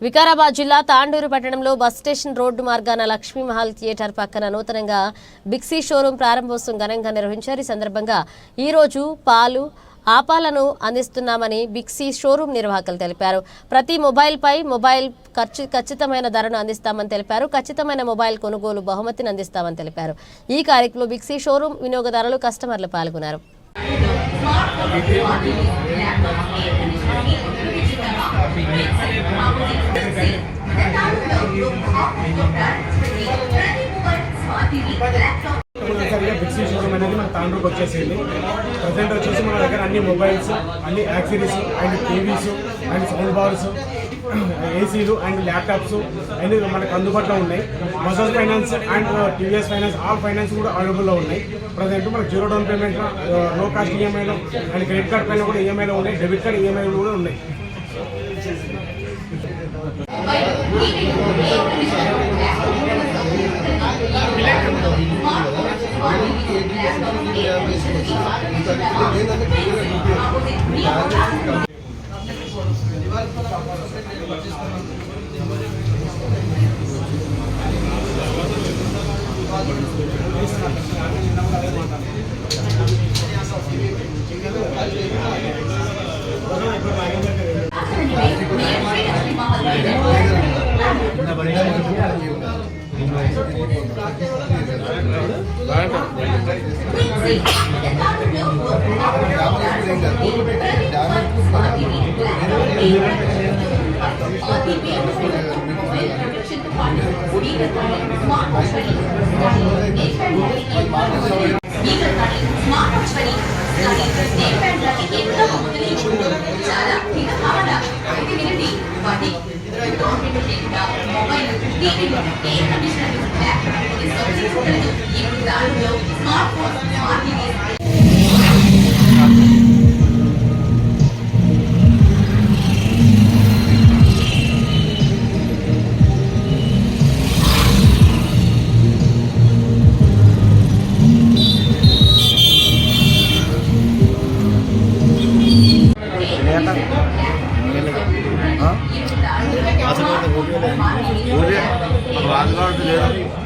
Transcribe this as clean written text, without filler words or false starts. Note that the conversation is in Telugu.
వికారాబాద్ జిల్లా తాండూరు పట్టణంలో బస్ స్టేషన్ రోడ్డు మార్గాన లక్ష్మీ మహల్ థియేటర్ పక్కన నూతనంగా బిక్సీ షోరూం ప్రారంభోత్సవం ఘనంగా నిర్వహించారు. ఈ సందర్భంగా ఈ రోజు పాలు ఆపాలను అందిస్తున్నామని బిక్సీ షోరూం నిర్వాహకులు తెలిపారు. ప్రతి మొబైల్ పై మొబైల్ ఖచ్చితమైన ధరను అందిస్తామని తెలిపారు. ఖచ్చితమైన మొబైల్ కొనుగోలు బహుమతిని అందిస్తామని తెలిపారు. ఈ కార్యక్రమంలో బిక్సీ షోరూం వినియోగదారులు కస్టమర్లు పాల్గొన్నారు. బిక్సీ షోరూమ్ అనేది మన తాండూరుకి వచ్చేసింది. ప్రజెంట్ వచ్చేసి మన దగ్గర అన్ని మొబైల్స్, అన్ని accessories and TVs and sound bars, ఏసీలు అండ్ ల్యాప్టాప్స్ అన్ని మనకు అందుబాటులో ఉన్నాయి. Bajaj finance and TVS finance all finance కూడా అవైలబుల్లో ఉన్నాయి. ప్రజెంట్ మనకు జీరో డౌన్ పేమెంట్, లో కాస్ట్ ఈఎంఐలో అండ్ క్రెడిట్ కార్డ్ పైన కూడా ఈఎంఐలో ఉన్నాయి. డెబిట్ కార్డ్ ఈఎంఐలు కూడా ఉన్నాయి. రాజుగారు లేదు.